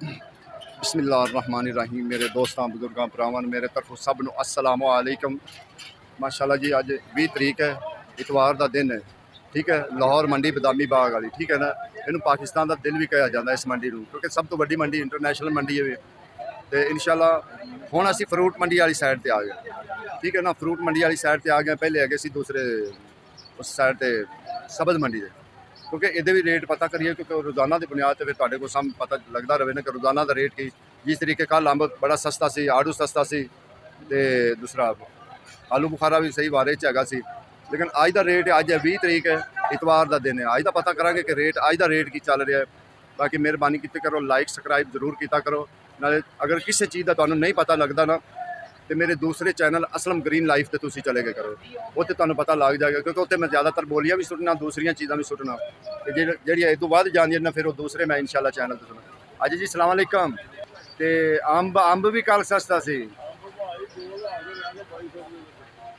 बिस्मिल्लाहिर्रहमानिर्रहीम। मेरे दोस्तों बुजुर्गों भरावान मेरे तरफों सब नूं अस्सलामु अलैकुम। माशाल्लाह जी, अज 20 तरीक है, इतवार का दिन है। ठीक है, लाहौर मंडी बदामी बाग वाली, ठीक है ना। इनू पाकिस्तान का दिल भी कहा जाता है इस मंडी को, क्योंकि सब तो वड्डी मंडी इंटरनेशनल मंडी है। तो इंशाल्लाह हुण असीं फ्रूट मंडी वाली साइड पर आ गए। ठीक है ना, फ्रूट मंडी वाली साइड पर आ गए। पहले है सी दूसरे उस साइड पर सब्ज़ मंडी से, क्योंकि ये भी रेट पता करिए, क्योंकि रोज़ाना की बुनियाद पर फिर को सब पता लगता रहे ना कि रोज़ाना का रेट की। जिस तरीके कल अंब बड़ा सस्ता सी, आड़ू सस्ता सी, ते दूसरा आलू बुखारा भी सही बारे है सी। लेकिन अज का रेट अज है 20 तरीक है, इतवार का दिन है। अज का पता करा कि रेट अज का रेट की चल रहा है। बाकी मेहरबानी की करो, लाइक सबसक्राइब जरूर किया करो। नाले अगर किसी चीज़ का तुहानू नहीं पता लगता ना, तो मेरे दूसरे चैनल असलम ग्रीन लाइफ से तुम चले गए करो, उत्ते तुहानू पता लग जाएगा। क्योंकि उत्ते मैं ज़्यादातर बोलियां भी सुटना, दूसरिया चीज़ा भी सुटना, जी इस तो बाद जानिए ना फिर वो दूसरे मैं इंशाल्लाह चैनल पर सुना। अज जी सलाम अलैकुम। तो अंब अंब भी कल सस्ता सी,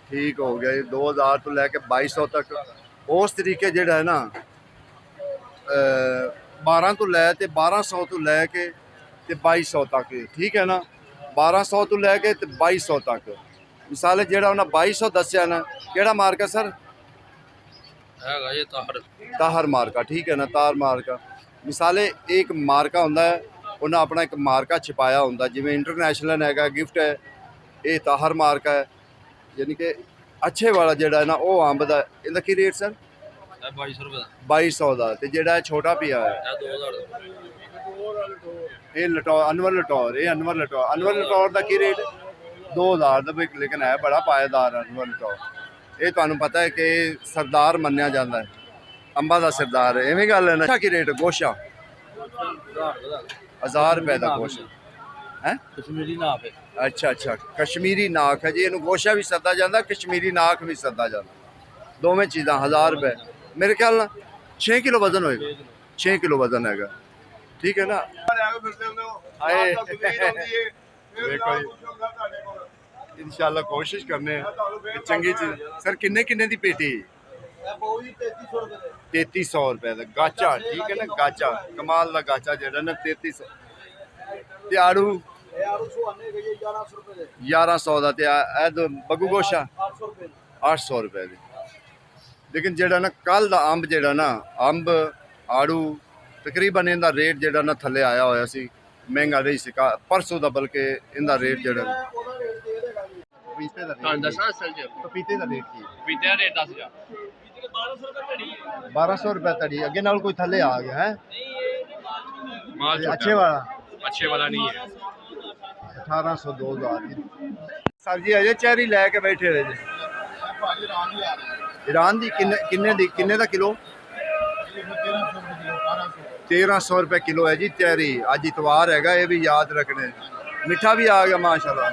ठीक हो गया 2000 तो लैके 2200 तक। उस तरीके जोड़ा है ना 12 तो लैके 1200 तो लैके 2200 तक, ठीक है ना। 1200 तो लैके 2200 तक। मिसाल जो उन्हें 2200 दसिया ना, केड़ा मार्का सर? ताहर मार्का, ठीक है ना, तार मार्का। मिसाले एक मार्का होंदा है, उन्हें अपना एक मार्का छिपाया होंदा, जिमें इंटरनेशनल है, गिफ्ट है, ये ताहर मार्का है। यानी कि अच्छे वाला जोड़ा है ना, वो अंब का इनका की रेट सर? 2200 का। तो जोड़ा छोटा पिया है ये लटौर, अनवर लटौर, ये अनवर लटौर। अनवर लटौर का की रेट? 2000 का। लेकिन है बड़ा पायेदार अनवर लटौर। ये तुहानू पता है कि सरदार मन्निया जाता है, अंबा का सरदार है, इवें गल है ना। की रेट गोशा? 1000 रुपए का गोशा है, कश्मीरी नाक है। अच्छा अच्छा, कश्मीरी नाक है जी। इनू गोशा भी सदा जाता, कश्मीरी नाक भी सदा जाता, दोवें चीज़ा 1000 रुपए। मेरे ख्याल ना 6 किलो वजन होएगा, 6 किलो वजन है, ठीक है ना। इंशाल्लाह कोशिश करने चंगी चीज। सर किन्ने किन्ने दी पेटी? 3300 रुपए का गाचा, ठीक है ना। गाचा कमाल का गाचा जो ना 3300। आड़ू 1100 का। बगू गोशा 800 रुपए की। लेकिन जोड़ा ना कल का अंब जोड़ा ना, अंब आड़ू तकरीबन इनका रेट जोड़ा ना थले आया होया सी, महंगा नहीं सी परसों का। बल्कि इनका रेट जोड़ा पपीते का रेट की 1200 रुपए तड़ी। अगे नाल कोई थले आ गया है अच्छे वाला? अच्छे वाला नहीं है। 1800 2000। सर जी अजय चेरी लैके बैठे रहे जी। ईरान दी किन्ने दा किलो? 1300 रुपए किलो है जी चेरी। अज इतवार है, ये भी याद रखने। मिठा भी आ गया माशाल्लाह।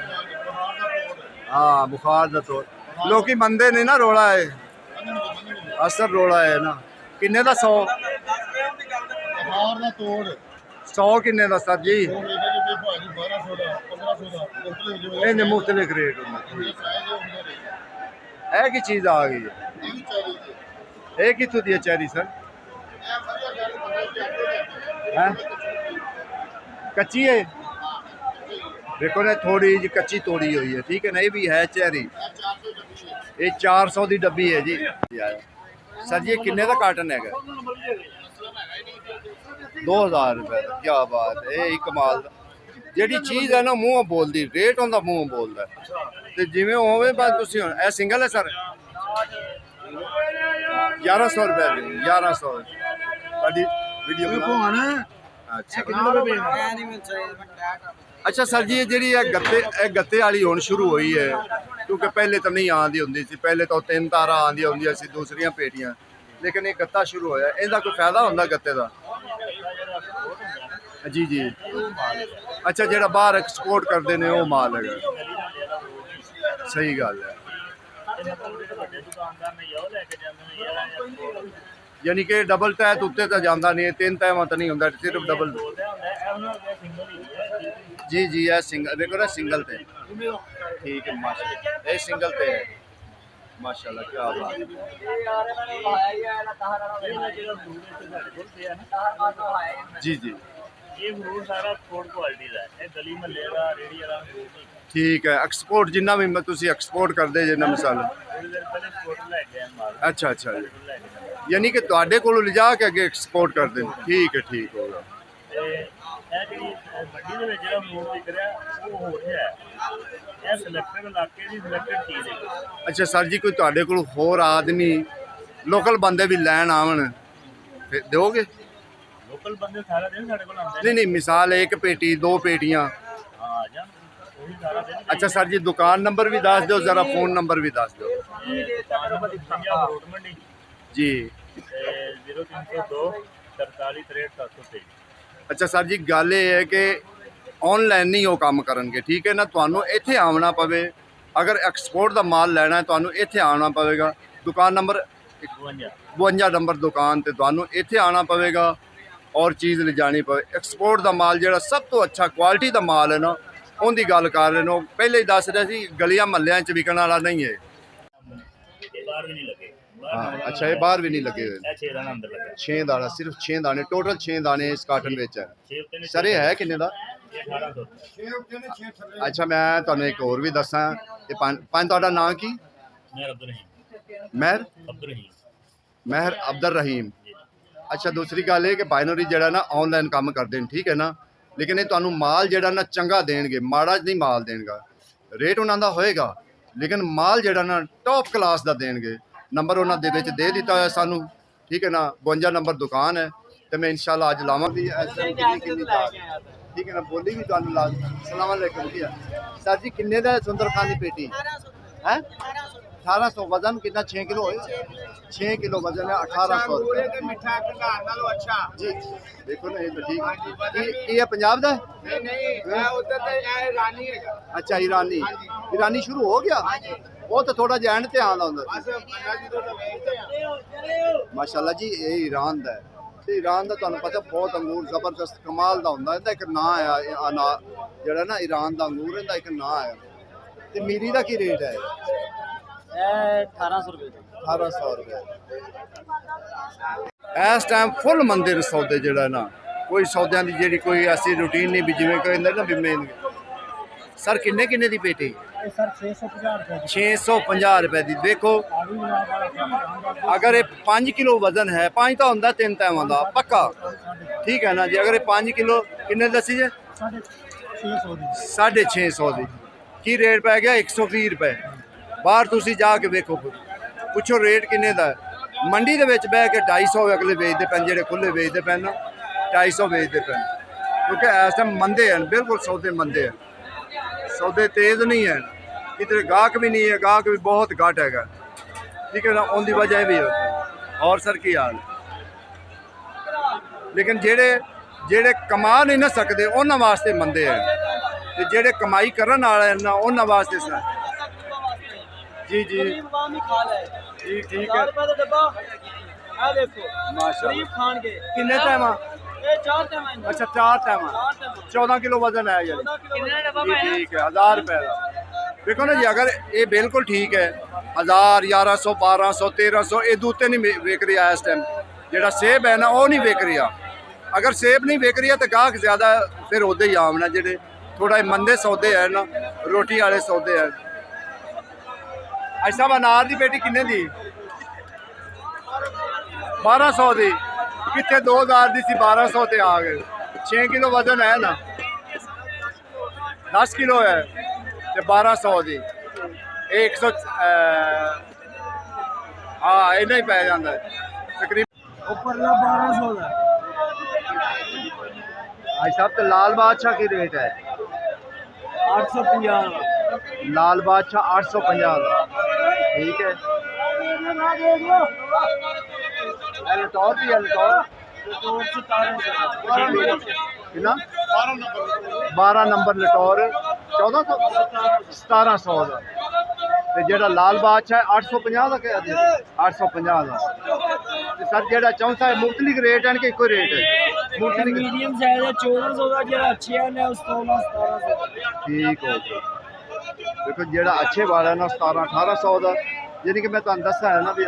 हाँ बुखार का तो लोग मनते नहीं ना, रोला है असर, रोला है ना। किन्ने दा 100? 100 किन्ने दा सर जी? इन्हें मुख्तलिफ रेट होंगे। है की चीज़ आ गई है, ये कितों दी है चेरी सर? है कच्ची है, देखो ना थोड़ी जी कच्ची तोड़ी हुई है, ठीक है ना। ये भी है चेरी, ये 400 की डब्बी है जी। सर जी किन्ने का कार्टन है? 2000 रुपए का। क्या बात है, यही कमाल। जी चीज़ है ना मूँह बोलती, रेट होंगे मूँह बोलता है। तो जिमें होवे बस तुम ए सिंगल है सर 1100 रुपए की। 1100 वीडियो। अच्छा सर जी, जी गत्ते वाली हुण शुरू हुई है, क्योंकि पहले तो नहीं आती होंगी सी। पहले तो 3 तारा आंदियां होंदियां सी दूसरिया पेटियां, लेकिन ये गत्ता शुरू होया। इहदा कोई फायदा होंदा गत्ते का? जी जी। अच्छा जो बाहर एक्सपोर्ट करते हैं वो माल है, सही गल है। यानी कि डबल तह तो उत्ते तो जाता नहीं है, 3 तह तो नहीं होंदा, सिर्फ डबल। जी जी है सिंगल, देखो ना सिंगल थे, ठीक है माशाल्लाह। ये सिंगल पे है माशाल्लाह, क्या बात। जी जी ਇਹ ਫਰੂਟ ਸਾਰਾ ਫੂਡ ਕੁਆਲਿਟੀ ਦਾ ਹੈ, ਇਹ ਗਲੀ ਮਹੱਲੇ ਦਾ ਰੇਹੜੀ ਵਾਲਾ ਫਰੂਟ ਨਹੀਂ। ਠੀਕ ਹੈ, ਐਕਸਪੋਰਟ ਜਿੰਨਾ ਵੀ ਤੁਸੀਂ ਐਕਸਪੋਰਟ ਕਰਦੇ ਜੇ ਨਾ ਮਿਸਾਲ। ਥੋੜੀ ਦੇਰ ਪਹਿਲੇ ਫੋਟੋ ਲੈ ਕੇ ਆਏ ਮਾਲ, ਅੱਛਾ ਅੱਛਾ ਜੀ, ਲੈ ਕੇ ਆਏ। ਯਾਨੀ ਕਿ ਤੁਹਾਡੇ ਕੋਲੋਂ ਲਿਜਾ ਕੇ ਅੱਗੇ ਐਕਸਪੋਰਟ ਕਰਦੇ ਨੇ। ਠੀਕ ਹੈ, ਠੀਕ ਹੋ ਗਿਆ। ਤੇ ਇਹ ਜਿਹੜੀ ਮੰਡੀ ਦੇ ਵਿੱਚ ਜਿਹੜਾ ਫਰੂਟ ਵਿਕ ਰਿਹਾ ਉਹ ਹੋ ਰਿਹਾ ਹੈ, ਇਹ ਸਿਲੈਕਟਡ ਇਲਾਕੇ ਦੀ ਸਿਲੈਕਟਡ ਚੀਜ਼ ਹੈ। ਅੱਛਾ ਸਰ ਜੀ, ਕੋਈ ਤੁਹਾਡੇ ਕੋਲ ਹੋਰ ਆਦਮੀ ਲੋਕਲ ਬੰਦੇ ਵੀ ਲੈਣ ਆਵਣ ਫਿਰ ਦਿਓਗੇ? ਲੋਕਲ ਬੰਦੇ ਸਾਰਾ ਦਿਨ ਸਾਡੇ ਕੋਲ ਆਉਂਦੇ ਨਹੀਂ ਨਹੀਂ, ਮਿਸਾਲ ਇੱਕ ਪੇਟੀ, ਦੋ ਪੇਟੀਆਂ। ਆ ਜਾਣ, ਉਹੀ ਸਾਰਾ ਦਿਨ। ਅੱਛਾ ਸਰ ਜੀ, ਦੁਕਾਨ ਨੰਬਰ ਵੀ ਦੱਸ ਦਿਓ ਜ਼ਰਾ, ਫੋਨ ਨੰਬਰ ਵੀ ਦੱਸ ਦਿਓ ਫਰੂਟ ਮੰਡੀ ਜੀ। 0302 43 63 723। ਅੱਛਾ ਸਰ ਜੀ, ਗੱਲ ਇਹ ਹੈ ਕਿ ਆਨਲਾਈਨ ਨਹੀਂ ਉਹ ਕੰਮ ਕਰਨਗੇ, ਠੀਕ ਹੈ ਨਾ, ਤੁਹਾਨੂੰ ਇੱਥੇ ਆਉਣਾ ਪਵੇ। ਅਗਰ ਐਕਸਪੋਰਟ ਦਾ ਮਾਲ ਲੈਣਾ ਹੈ ਤੁਹਾਨੂੰ ਇੱਥੇ ਆਉਣਾ ਪਵੇਗਾ। ਦੁਕਾਨ ਨੰਬਰ 52 ਨੰਬਰ ਦੁਕਾਨ ਤੇ ਤੁਹਾਨੂੰ ਇੱਥੇ ਆਉਣਾ ਪਵੇਗਾ ਔਰ ਚੀਜ਼ ਲਿਜਾਣੀ ਪਵੇ। ਐਕਸਪੋਰਟ ਦਾ ਮਾਲ ਜਿਹੜਾ ਸਭ ਤੋਂ ਅੱਛਾ ਕੁਆਲਿਟੀ ਦਾ ਮਾਲ ਹੈ ਨਾ, ਉਹਦੀ ਗੱਲ ਕਰ ਰਹੇ ਨੇ। ਉਹ ਪਹਿਲੇ ਹੀ ਦੱਸ ਰਿਹਾ ਸੀ ਗਲੀਆਂ ਮਹੱਲਿਆਂ 'ਚ ਵਿਕਣ ਵਾਲਾ ਨਹੀਂ ਹੈ। ਇਹ ਬਾਹਰ ਵੀ ਨਹੀਂ ਲੱਗੇ। ਹਾਂ ਅੱਛਾ, ਇਹ ਬਾਹਰ ਵੀ ਨਹੀਂ ਲੱਗੇ ਹੋਏ। ਇਹ 6 ਦਾਣਾ ਅੰਦਰ ਲੱਗਾ। 6 ਦਾਣਾ, ਸਿਰਫ 6 ਦਾਣੇ, ਟੋਟਲ 6 ਦਾਣੇ ਇਸ ਕਾਰਟਨ ਵਿੱਚ ਹੈ। 6 ਉੱਤੇ ਨੇ। ਸਰ ਇਹ ਹੈ ਕਿੰਨੇ ਦਾ? ਇਹ 1800। ਅੱਛਾ, ਮੈਂ ਤੁਹਾਨੂੰ ਇੱਕ ਹੋਰ ਵੀ ਦੱਸਾਂ, ਇਹ ਪੰਜ ਤੁਹਾਡਾ ਨਾਂ ਕੀ? ਮੈਂ ਅਬਦੁਲ ਰਹੀਮ। ਮਹਿਰ ਅਬਦੁਲ ਰਹੀਮ। ਮਹਿਰ ਅਬਦੁਲ ਰਹੀਮ। ਅੱਛਾ, ਦੂਸਰੀ ਗੱਲ ਇਹ ਕਿ ਬਾਇਨਰੀ ਜਿਹੜਾ ਨਾ ਆਨਲਾਈਨ ਕੰਮ ਕਰਦੇ ਨੇ, ਠੀਕ ਹੈ ਨਾ, ਲੇਕਿਨ ਇਹ ਤੁਹਾਨੂੰ ਮਾਲ ਜਿਹੜਾ ਨਾ ਚੰਗਾ ਦੇਣਗੇ, ਮਾੜਾ ਨਹੀਂ ਮਾਲ ਦੇਣਗਾ। ਰੇਟ ਉਹਨਾਂ ਦਾ ਹੋਏਗਾ ਲੇਕਿਨ ਮਾਲ ਜਿਹੜਾ ਨਾ ਟੌਪ ਕਲਾਸ ਦਾ ਦੇਣਗੇ। ਨੰਬਰ ਉਹਨਾਂ ਦੇ ਵਿੱਚ ਦੇ ਦਿੱਤਾ ਹੋਇਆ ਸਾਨੂੰ, ਠੀਕ ਹੈ ਨਾ, 52 ਨੰਬਰ ਦੁਕਾਨ ਹੈ। ਤੇ ਮੈਂ ਇਨਸ਼ਾਅੱਲਾ ਅੱਜ ਲਾਵਾਂਗੀ। ਠੀਕ ਹੈ ਨਾ, ਬੋਲੀ ਵੀ ਤੁਹਾਨੂੰ ਲਾ। ਸਲਾਮ ਅਲੈਕੁਮ ਜੀ ਸਰ ਜੀ, ਕਿੰਨੇ ਦਾ ਸੁੰਦਰ ਖਾਨ ਦੀ ਪੇਟੀ ਹੈ? 1800। ਵਜ਼ਨ ਕਿੰਨਾ? 6 ਕਿਲੋ ਹੋਏ? 6 ਕਿਲੋ ਵਜ਼ਨ है। 1800 ਮਿੱਠਾ ਘਰ ਨਾਲੋਂ ਅੱਛਾ ਜੀ। ਦੇਖੋ ਨਾ, ਇਹ ਤਾਂ ਠੀਕ। ਇਹ ਪੰਜਾਬ ਦਾ? ਨਹੀਂ ਨਹੀਂ, ਇਹ ਉਧਰ ਤੇ ਇਹ ਈਰਾਨੀ ਹੈਗਾ। ਅੱਛਾ, ਈਰਾਨੀ। ਈਰਾਨੀ ਸ਼ੁਰੂ ਹੋ ਗਿਆ? ਉਹ ਤਾਂ ਥੋੜਾ ਜਿਹਾ ਐਂਡ ਤੇ ਆਉਂਦਾ ਹੁੰਦਾ। ਬਸ ਅੱਲਾ ਜੀ ਤੋਂ ਵੇਚਦੇ ਆ। ਮਾਸ਼ਾਅੱਲਾ ਜੀ, ਇਹ ਈਰਾਨ ਦਾ ਹੈ। ਤੇ ਈਰਾਨ ਦਾ ਤੁਹਾਨੂੰ ਪਤਾ ਬਹੁਤ ਅੰਗੂਰ ਜ਼ਬਰਦਸਤ ਕਮਾਲ ਦਾ ਹੁੰਦਾ। ਇਹਦਾ ਇੱਕ ਨਾਂ ਆ, ਜਿਹੜਾ ਨਾ ਈਰਾਨ ਦਾ ਅੰਗੂਰ, ਇਹਦਾ ਇੱਕ ਨਾਂ ਆ। ਤੇ ਮੀਰੀ ਦਾ ਕੀ ਰੇਟ ਹੈ? 1800 रुपये। 1800 रुपये। ਇਸ ਟਾਈਮ ਫੁੱਲ ਮੰਦੇ ਸੌਦੇ ਜਿਹੜਾ ਨਾ, ਕੋਈ ਸੌਦਿਆਂ ਦੀ ਜਿਹੜੀ ਕੋਈ ਐਸੀ ਰੂਟੀਨ ਨਹੀਂ ਵੀ ਜਿਵੇਂ ਕਹਿੰਦੇ ਨਾ ਵੀ ਮੇਨ। ਸਰ ਕਿੰਨੇ ਕਿੰਨੇ ਦੀ ਪੇਟੀ? सर 650 रुपये। 650 रुपए ਦੀ। ਦੇਖੋ ਅਗਰ ਇਹ 5 ਕਿਲੋ ਵਜ਼ਨ ਹੈ, 5 ਤਾਂ ਹੁੰਦਾ 3 ਟਾਈਮਾਂ ਦਾ ਪੱਕਾ, ਠੀਕ ਹੈ ਨਾ ਜੀ। ਅਗਰ ਇਹ 5 ਕਿਲੋ ਕਿੰਨੇ ਦੱਸੀ ਜੇ? 650 ਦੀ। ਕੀ ਰੇਟ ਪੈ ਗਿਆ? 120 ਰੁਪਏ। ਬਾਹਰ ਤੁਸੀਂ ਜਾ ਕੇ ਵੇਖੋ, ਪੁੱਛੋ ਰੇਟ ਕਿੰਨੇ ਦਾ ਹੈ। ਮੰਡੀ ਦੇ ਵਿੱਚ ਬਹਿ ਕੇ 250 ਅਗਲੇ ਵੇਚਦੇ ਪੈਣ, ਜਿਹੜੇ ਖੁੱਲੇ ਵੇਚਦੇ ਪੈਣ ਨਾ 250 ਵੇਚਦੇ ਪੈਣ, ਕਿਉਂਕਿ ਇਸ ਟਾਈਮ ਮੰਦੇ ਹਨ, ਬਿਲਕੁਲ ਸੌਦੇ ਮੰਦੇ ਹਨ। ਸੌਦੇ ਤੇਜ਼ ਨਹੀਂ ਹੈ, ਕਿਤੇ ਗਾਹਕ ਵੀ ਨਹੀਂ ਹੈ, ਗਾਹਕ ਵੀ ਬਹੁਤ ਘੱਟ ਹੈਗਾ, ਠੀਕ ਹੈ ਨਾ। ਉਹਦੀ ਵਜ੍ਹਾ ਇਹ ਵੀ ਹੈ। ਔਰ ਸਰ ਕੀ ਹਾਲ? ਲੇਕਿਨ ਜਿਹੜੇ ਕਮਾ ਨਹੀਂ ਨਾ ਸਕਦੇ ਉਹਨਾਂ ਵਾਸਤੇ ਮੰਦੇ ਹੈ, ਤੇ ਜਿਹੜੇ ਕਮਾਈ ਕਰਨ ਵਾਲੇ ਨਾ ਉਹਨਾਂ ਵਾਸਤੇ ਸਰ। ਜੀ ਜੀ ਜੀ, ਠੀਕ ਹੈ। गरीब खान के ਕਿੰਨੇ ਟਾਈਮਾਂ? ये 4 टाइम। ਅੱਛਾ 4 ਟਾਈਮਾਂ। 14 ਕਿਲੋ ਵਜ਼ਨ ਹੈ ਯਾਰ। ਠੀਕ ਹੈ, 1000 ਰੁਪਏ ਦਾ। ਦੇਖੋ ਨਾ ਜੀ, ਅਗਰ ਇਹ ਬਿਲਕੁਲ ਠੀਕ ਹੈ, 1000 1100 1200 1300 ਇਹ ਦੂਤੇ ਨਹੀਂ ਵਿਕ ਰਿਹਾ ਇਸ ਟਾਈਮ। ਜਿਹੜਾ ਸੇਬ ਹੈ ਨਾ ਉਹ ਨਹੀਂ ਵਿਕ ਰਿਹਾ। ਅਗਰ ਸੇਬ ਨਹੀਂ ਵਿਕ ਰਿਹਾ ਤਾਂ ਗਾਹਕ ਜ਼ਿਆਦਾ ਫਿਰ ਉਹਦੇ ਹੀ ਆਉਣਾ, ਜਿਹੜੇ ਥੋੜਾ ਮੰਦੇ ਸੌਦੇ ਹੈ ਨਾ, ਰੋਟੀ ਵਾਲੇ ਸੌਦੇ ਹੈ। ਅੱਛਾ, ਅਨਾਰ ਦੀ ਪੇਟੀ ਕਿੰਨੇ ਦੀ? 1200 ਦੀ। ਕਿੱਥੇ 2000 ਦੀ ਸੀ, 1200 ਤੇ ਆ ਗਏ। 6 ਕਿਲੋ ਵਜ਼ਨ ਹੈ ਨਾ, 10 ਕਿਲੋ ਹੈ ਤੇ 1200 ਦੀ। ਇਹ 100 ਹਾਂ ਇੰਨਾ ਹੀ ਪੈ ਜਾਂਦਾ ਤਕਰੀਬਨ। ऊपर 1200 का। भाई साहब, तो लाल बादशाह की रेट है 850। लाल बादशाह 850 का। ठीक है। लटौर भी है, लटौर कितना? 12 नंबर लटौर 1400 1700 का। ਤੇ ਜਿਹੜਾ ਲਾਲ ਬਾਦਸ਼ਾਹ ਹੈ 850 ਦਾ ਕਿਹਾ ਜੀ? 850 ਦਾ। ਤੇ ਸਰ ਜਿਹੜਾ ਚੌਂਸਾ ਹੈ ਮੁਖਤਲਿਫ ਰੇਟ ਹਨ ਕਿ ਇੱਕੋ ਰੇਟ ਹੈ? ਮੁਖਤਲਿਫ। मीडियम साइज है 1400 का, ਜਿਹੜਾ ਅੱਛੇ ਵਾਲਾ ਹੈ 1700। ਠੀਕ ਹੋ ਗਿਆ। ਦੇਖੋ ਜਿਹੜਾ ਅੱਛੇ ਵਾਲਾ ਨਾ 17 1800 ਦਾ, ਯਾਨੀ ਕਿ ਮੈਂ ਤੁਹਾਨੂੰ ਦੱਸਿਆ ਹੈ ਨਾ ਵੀ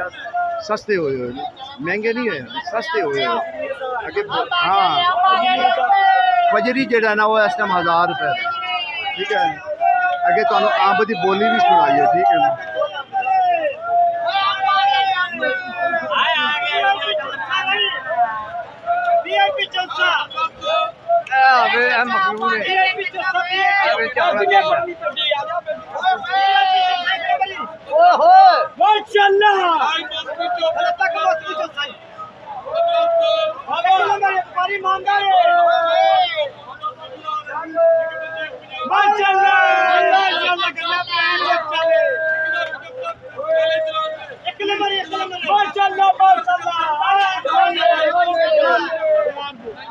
ਸਸਤੇ ਹੋਏ ਨੇ, ਮਹਿੰਗੇ ਨਹੀਂ ਹੋਏ, ਸਸਤੇ ਹੋਏ ਅੱਗੇ। ਹਾਂ फजरी ਜਿਹੜਾ ਨਾ ਉਹ ਇਸ ਟਾਈਮ 1000 रुपए ठीक है ਅੱਗੇ ਤੁਹਾਨੂੰ ਅੰਬ ਦੀ ਬੋਲੀ ਵੀ ਸੁਣਾਈਏ ठीक है ना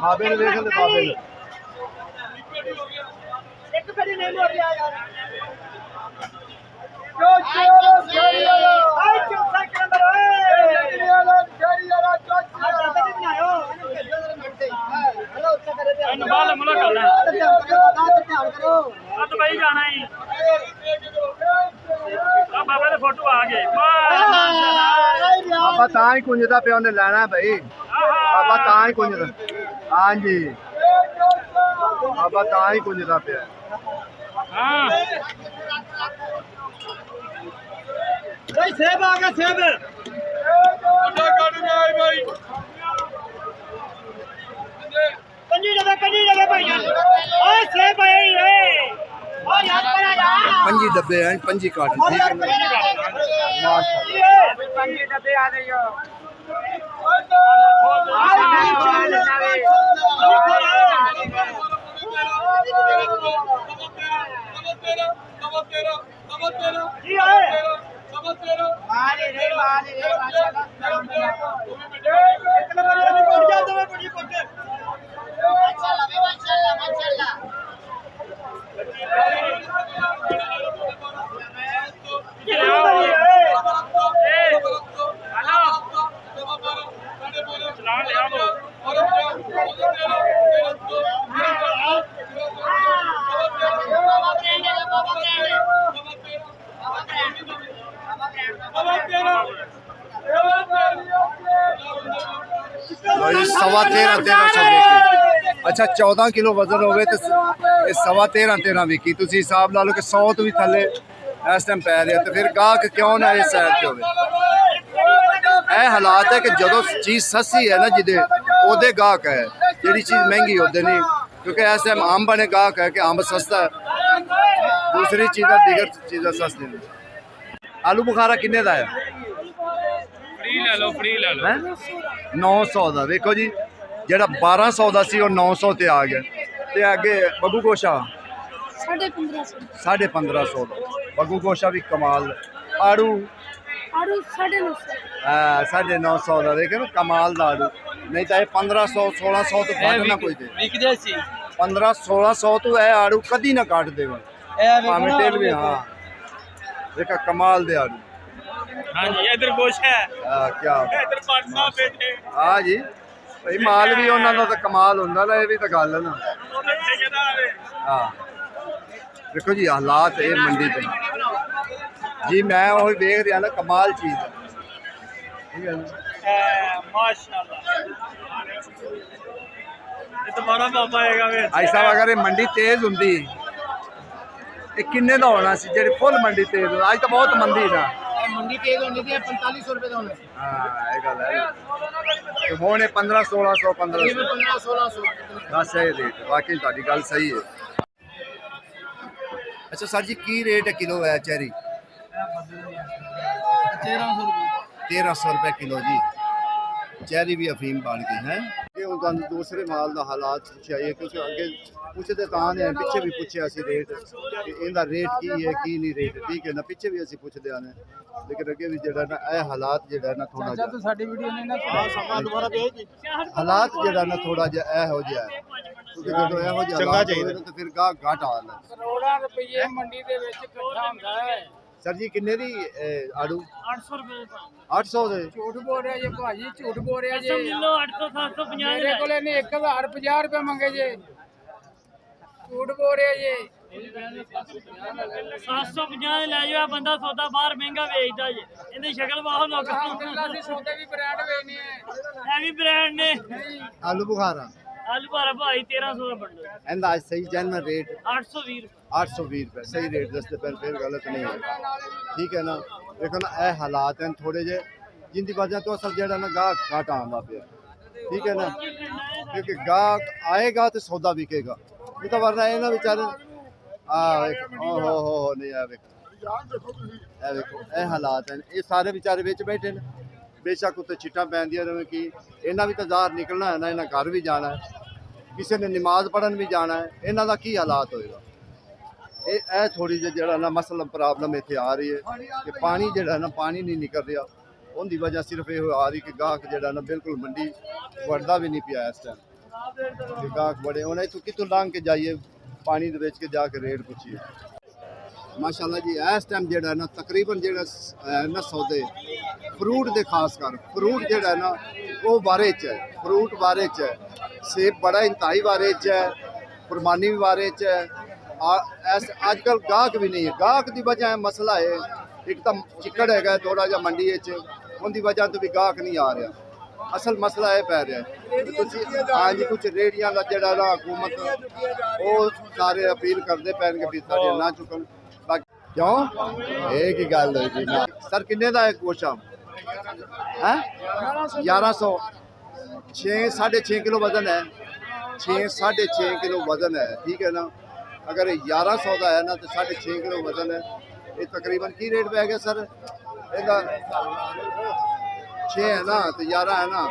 बाबे ने देख ले बाबे ने एक बड़ी नहीं हो रहा यार जो शेरी वाला हाय चौथा के नंबर ओए शेरी वाला चौथा नहीं आयो हेलो उससे करे थे इन बाल मुलाकात है ध्यान करो अब तो भाई जाना ही अब बाबा ने फोटो आ गए बाबा ਤਾਂ ਹੀ ਕੁੰਜਦਾ ਪਿਆ ਉਹਨੇ ਲੈਣਾ ਭਾਈ ਬਾਬਾ ਤਾਂ ਹੀ ਕੁੰਜਦਾ ਹਾਂਜੀ ਬਾਬਾ ਤਾਂ ਹੀ ਕੁੰਜਦਾ ਪਿਆ ਹਾਂ ਭਾਈ ਸੇਬ ਆ ਗਿਆ ਸੇਬ ਵੱਡਾ ਕੱਢ ਗਿਆ ਭਾਈ ਕੰਜੀ ਲਵੇ ਭਾਈ ਓਏ ਸੇਬ ਆਏ ਏ ਓ ਯਾਰ ਪਰਾ ਜਾ 5 ਡੱਬੇ हैं 5 ਕਾਟ ठीक है माशाल्लाह 5 डब्बे आ गए हो सवा 1300 अच्छा 14 किलो वजन होवे तो सवा 13 विकी तुसी हिसाब ला लो कि 100 तो भी थले इस टाइम पै रहा तो फिर गाहक क्यों ना इस साइड से होवे ਇਹ ਹਾਲਾਤ ਹੈ ਕਿ ਜਦੋਂ ਚੀਜ਼ ਸਸਤੀ ਹੈ ਨਾ ਜਿਹਦੇ ਉਹਦੇ ਗਾਹਕ ਹੈ ਜਿਹੜੀ ਚੀਜ਼ ਮਹਿੰਗੀ ਉਹਦੇ ਨਹੀਂ ਕਿਉਂਕਿ ਇਸ ਟਾਈਮ ਅੰਬ ਬਣੇ ਗਾਹਕ ਹੈ ਕਿ ਅੰਬ ਸਸਤਾ ਹੈ ਦੂਸਰੀ ਚੀਜ਼ਾਂ ਦੀਗਰ ਚੀਜ਼ਾਂ ਸਸਤੀ ਨੇ ਆਲੂ ਬੁਖਾਰਾ ਕਿੰਨੇ ਦਾ ਹੈ ਫ੍ਰੀ ਲੈ ਲਓ 900 ਦਾ ਵੇਖੋ ਜੀ ਜਿਹੜਾ 1200 ਦਾ ਸੀ ਉਹ 900 ਤੇ ਆ ਗਿਆ ਤੇ ਅੱਗੇ ਬੱਗੂ ਗੋਸ਼ਾ 1550 ਦਾ ਬੱਗੂ ਗੋਸ਼ਾ ਵੀ ਕਮਾਲ ਆੜੂ 950 ਦਾ ਦੇਖੇ ਨਾ ਕਮਾਲ ਦਾ ਆੜੂ ਨਹੀਂ ਤਾਂ ਇਹ 1500 1600 ਤੋਂ ਘੱਟ ਨਾ ਕੋਈ ਦੇ ਵਿਕਦੇ ਸੀ 15 1600 ਤੋਂ ਇਹ ਆੜੂ ਕਦੀ ਨਾ ਕੱਟ ਦੇਵਾ ਭਾਵੇਂ ਤੇਲ ਵੀ ਹਾਂ ਦੇਖਾ ਕਮਾਲ ਦੇ ਆੜੂ ਹਾਂਜੀ ਇਧਰ ਗੋਸ਼ਾ ਹੈ ਕੀ ਇਧਰ ਪਾਟਨਾ ਬੇਟੇ ਹਾਂ ਜੀ ਭਾਈ ਮਾਲ ਵੀ ਉਹਨਾਂ ਦਾ ਤਾਂ ਕਮਾਲ ਹੁੰਦਾ ਨਾ ਇਹ ਵੀ ਤਾਂ ਗੱਲ ਹੈ ਨਾ ਹਾਂ ਦੇਖੋ ਜੀ ਹਾਲਾਤ ਇਹ ਮੰਡੀ ਦੇ ਜੀ ਮੈਂ ਉਹ ਵੇਖ ਰਿਹਾ ਨਾ ਕਮਾਲ ਚੀਜ਼ ਹੈ ਠੀਕ ਹੈ ਮਾਸ਼ਾਅੱਲਾ ਇਹ ਤੁਹਾਡਾ ਬਾਬਾ ਆਏਗਾ ਵੇ ਐਸਾ ਅਗਰ ਇਹ ਮੰਡੀ ਤੇਜ਼ ਹੁੰਦੀ ਇਹ ਕਿੰਨੇ ਦਾ ਹੋਣਾ ਸੀ ਜਿਹੜੀ ਫੁੱਲ ਮੰਡੀ ਤੇਜ਼ ਅੱਜ ਤਾਂ ਬਹੁਤ ਮੰਦੀ ਨਾ ਮੰਡੀ ਤੇਜ਼ ਹੁੰਦੀ ਸੀ 4500 ਰੁਪਏ ਦਾ ਹੋਣਾ ਸੀ ਹਾਂ ਇਹ ਗੱਲ ਹੈ ਤੇ ਹੁਣ ਇਹ 15 1600 1500 1600 ਬਸ ਇਹ ਰੇਟ ਵਾਕਈ ਤੁਹਾਡੀ ਗੱਲ ਸਹੀ ਹੈ ਅੱਛਾ ਸਰ ਜੀ ਕੀ ਰੇਟ ਹੈ ਕਿਲੋ ਹੈ ਚੈਰੀ 1300 रुपये किलो जी चेरी भी अफीम बन गई है ये उन्होंने दूसरे माल का हालात चाहिए क्योंकि अगे पूछते तो ने पिछे भी पूछे असी रेट इनका रेट की है की नहीं रेट ठीक है ना पिछे भी असी पूछते आने लेकिन अगे भी जो ना यह हालात जो ना थोड़ा हालात जो ना थोड़ा जहा हो जाए क्योंकि जो यहो चंगा चाहिए तो फिर गाह घट आ ਕਰੋੜਾਂ ਰੁਪਏ ਮੰਡੀ ਦੇ ਵਿੱਚ ਇਕੱਠਾ ਹੁੰਦਾ ਹੈ सर जी किन्ने दी आड़ू 800 ਰੁਪਏ 800 ਦੇ ਝੂਠ ਬੋਲ ਰਿਹਾ ਜੇ ਭਾਜੀ ਝੂਠ ਬੋਲ ਰਿਹਾ ਜੇ ਕਿਲੋ 800 750 ਮੇਰੇ ਕੋਲ ਇਹਨੇ 1050 ਰੁਪਏ ਮੰਗੇ ਜੇ ਝੂਠ ਬੋਲ ਰਿਹਾ ਜੇ 750 ਲੈ ਜਾਓ ਬੰਦਾ ਸੌਦਾ ਬਾਹਰ ਮਹਿੰਗਾ ਵੇਚਦਾ ਜੇ ਇਹਦੀ ਸ਼ਕਲ ਬਾਹਰ ਲੋਕਾਂ ਅਸੀਂ ਸੌਦੇ ਵੀ ਬ੍ਰਾਂਡ ਵੇਚਨੇ ਆ ਇਹ ਵੀ ਬ੍ਰਾਂਡ ਨੇ आलू बुखारा ਆਲੂ ਭਾਰਾ ਭਾਈ 1300 ਦਾ ਬੰਡਲ ਇਹਦਾ ਅੱਜ ਸਹੀ ਜਨਰਲ ਰੇਟ 820 820 रुपये सही रेट दसते पे फिर गलत नहीं है ठीक है ना देखो ना ये हालात हैं थोड़े जे जिंदी वजह तो असल जड़ा ना गाहक घट आंदा पे ठीक है ना क्योंकि गाहक आएगा तो सौदा बिकेगा नहीं तो वरना ये ना बेचारे हो नहीं है देखो ये हालात हैं ये सारे बेचारे बिच बैठे ने बेशक उत्ते चिट्टा पैंदियां रहे कि इन्हां भी तो ज़ाहर निकलना है ना इन्हां घर भी जाना है किसी ने नमाज पढ़न भी जाना है इन्हां दा की हालात होएगा ਇਹ ਥੋੜੀ ਜਿਹੀ ਜਿਹੜਾ ਨਾ ਮਸਲਾ ਪ੍ਰੋਬਲਮ ਇੱਥੇ ਆ ਰਹੀ ਹੈ ਕਿ ਪਾਣੀ ਜਿਹੜਾ ਨਾ ਪਾਣੀ ਨਹੀਂ ਨਿਕਲ ਰਿਹਾ ਉਹਦੀ ਵਜ੍ਹਾ ਸਿਰਫ ਇਹ ਆ ਰਹੀ ਕਿ ਗਾਹਕ ਜਿਹੜਾ ਨਾ ਬਿਲਕੁਲ ਮੰਡੀ ਵੜਦਾ ਵੀ ਨਹੀਂ ਪਿਆ ਇਸ ਟਾਈਮ ਕਿ ਗਾਹਕ ਬੜੇ ਹੁਣ ਇੱਥੋਂ ਕਿਤੋਂ ਲੰਘ ਕੇ ਜਾਈਏ ਪਾਣੀ ਦੇ ਵਿੱਚ ਕੇ ਜਾ ਕੇ ਰੇਟ ਪੁੱਛੀਏ ਮਾਸ਼ਾਅੱਲਾ ਜੀ ਇਸ ਟਾਈਮ ਜਿਹੜਾ ਨਾ ਤਕਰੀਬਨ ਜਿਹੜਾ ਨਾ ਸੌਦੇ ਫਰੂਟ ਦੇ ਖਾਸ ਕਰ ਫਰੂਟ ਜਿਹੜਾ ਨਾ ਉਹ ਬਾਰੇ ਚ ਹੈ ਫਰੂਟ ਬਾਰੇ ਚ ਹੈ ਸੇਬ ਬੜਾ ਇੰਤਹਾਈ ਬਾਰੇ ਚ ਹੈ ਕੁਰਬਾਨੀ ਵੀ ਬਾਰੇ ਚ ਹੈ अजकल गाहक भी नहीं है गाहक की वजह मसला है एक तो चिकड़ है थोड़ा जहा मंडी उनकी वजह तो भी गाहक नहीं आ रहा असल मसला है पै रहा हाँ जी कुछ रेहड़ियां का जड़ा ना हुकूमत वो सारे अपील करते पैनगे भी सारे ना चुकन बाकी क्यों एक ही गल है सर किन्ने का है गोशा है 1100 6.5 किलो वजन है 6.5 किलो वजन है ठीक है ना अगर 1100 का है ना तो 6.5 किलो वजन है ये तकरीबन की रेट पे गया सर इसका 6 है ना तो 11 है ना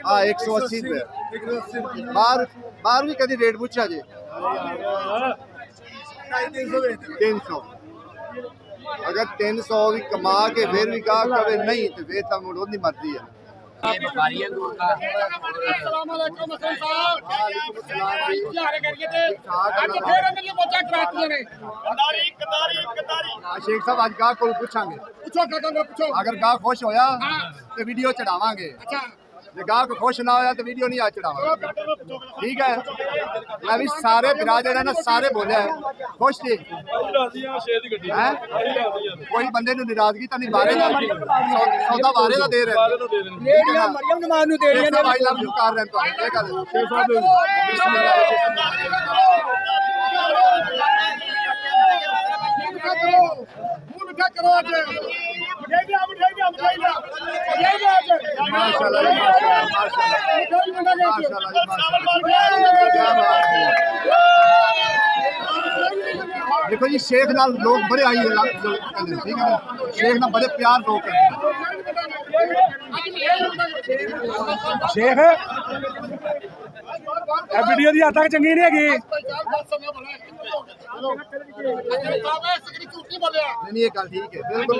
हाँ 180 रुपये बाहर भी कभी रेट पूछा जी 300 अगर 300 भी कमा के फिर भी कहा कभी नहीं तो फिर तो मुड़ की मर्जी है शेख साहब अज गाहक को पूछांगे अगर गाहक खुश होया तो वीडियो चढ़ावांगे जे गाहक खुश ना होया तो वीडियो नहीं आ चढ़ावांगे ठीक है मैं भी सारे बिरादर ना सारे बोले खुश थी हैं कोई बंदे ने नाराजगी तो नहीं बारे सौदा बारे का दे रहे मरियम नमाज नु दे रहे हैं भाई लव यू कर रहे हैं तो ये गल शेख साहब मिठा करो आज देखो जी शेख नाल लोग बड़े आई ठीक है ना शेख नाल बड़े प्यार लोग शेख वीडियो दी हद तक चंगी नहीं हैगी नहीं ये गल ठीक है बिल्कुल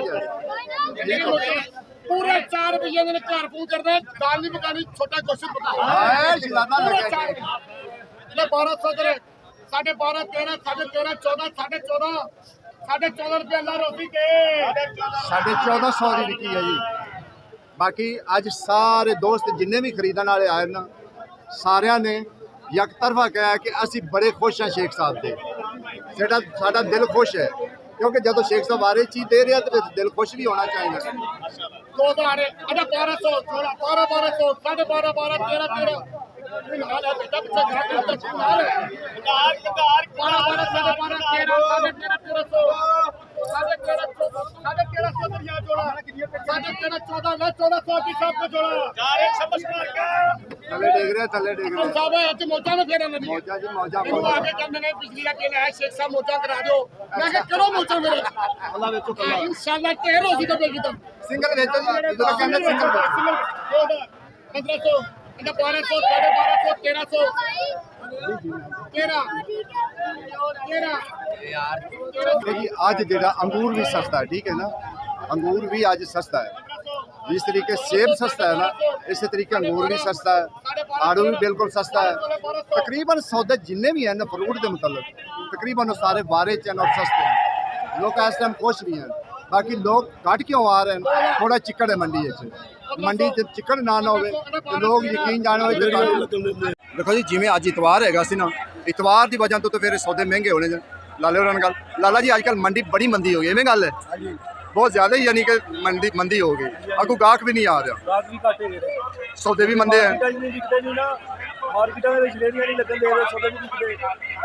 पूरे 4 रुपये ने घर पूछ करते दाल नहीं पकानी छोटा क्वेश्चन पका 1200 करे 12.5 13 13.5 14 14.5 रुपये अल्लाह रोटी के 1450 की बिकी है जी बाकी अज सारे दोस्त जिन्ने भी खरीदने वाले आए ना सारिया ने एक तरफा कहा कि असी बड़े खुश हैं शेख साहब से साडा दिल खुश है क्योंकि जब शेख साहब आ रहे चीज दे रहे तो फिर दिल खुश भी होना चाहिए 1200 1200 12.5 13 थले देख रहे शेख साहब मोचा करा दो मैं करो मोचा मेरे इंशाल्लाह 1300 सिंगल बेचो जी इधर कहने सिंगल 1500 1200 12.5 देखिए आज जेड़ा अंगूर भी सस्ता है ठीक है ना अंगूर भी आज सस्ता है जिस तरीके सेब सस्ता है ना इसी तरीके अंगूर भी सस्ता है आड़ू भी बिल्कुल सस्ता है तकरीबन सौदे जिन्ने भी हैं ना फ्रूट के मतलब तकरीबन सारे बारे चैन और सस्ते हैं लोग इस टाइम खुश भी हैं बाकी लोग घट क्यों आ रहे हैं थोड़ा चिकड़ है मंडी मंडी चिकड़ ना हो तो लोग यकीन जाने देखो जी जिमें अज इतवार है ना इतवार की वजह तो फिर सौदे महंगे होने लाले होर गल लाला जी अजकल मंडी बड़ी मंदी हो गई इवें गल है बहुत ज़्यादा ही यानी कि मंदी हो गई अगू गाहक भी नहीं आ रहा सौदे भी मंदे हैं ਮਾਰਕੀਟਾਂ ਦੇ ਵਿੱਚ ਰੇਹੜੀਆਂ ਨਹੀਂ ਲੱਗਣ ਦੇ ਰਹੇ, ਸੌਦਾ ਨਹੀਂ ਵਿਕਦੇ।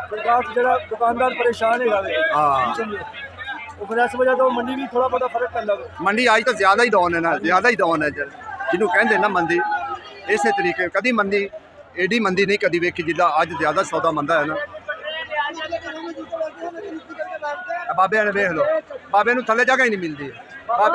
ਸਰਕਾਰ 'ਚ ਜਿਹੜਾ ਦੁਕਾਨਦਾਰ ਪਰੇਸ਼ਾਨ ਹੈਗਾ ਵੇ। ਹਾਂ। ਕੀ ਸਮਝੇ? ਉਹ ਫਿਰ ਇਸ ਵਜ੍ਹਾ ਤੋਂ ਮੰਡੀ ਵੀ ਥੋੜਾ ਬਹੁਤਾ ਫਰਕ ਪੈਂਦਾ ਵੇ। ਮੰਡੀ ਅੱਜ ਤਾਂ ਜ਼ਿਆਦਾ ਹੀ ਡਾਊਨ ਹੈ ਨਾ, ਜ਼ਿਆਦਾ ਹੀ ਡਾਊਨ ਹੈ ਜਿਹਨੂੰ ਕਹਿੰਦੇ ਨਾ ਮੰਦੀ। ਇਸੇ ਤਰੀਕੇ ਕਦੀ ਮੰਦੀ ਏਡੀ ਮੰਦੀ ਨਹੀਂ ਕਦੀ ਵੇਖੀ ਜਿੱਦਾਂ ਅੱਜ ਜ਼ਿਆਦਾ ਸੌਦਾ ਮੰਦਾ ਹੈ ਨਾ। ਬਾਬੇ ਨੇ ਵੇਖ ਲਓ, ਬਾਬੇ ਨੂੰ ਥੱਲੇ ਜਗ੍ਹਾ ਹੀ ਨਹੀਂ ਮਿਲਦੀ। ਬਾਬੇ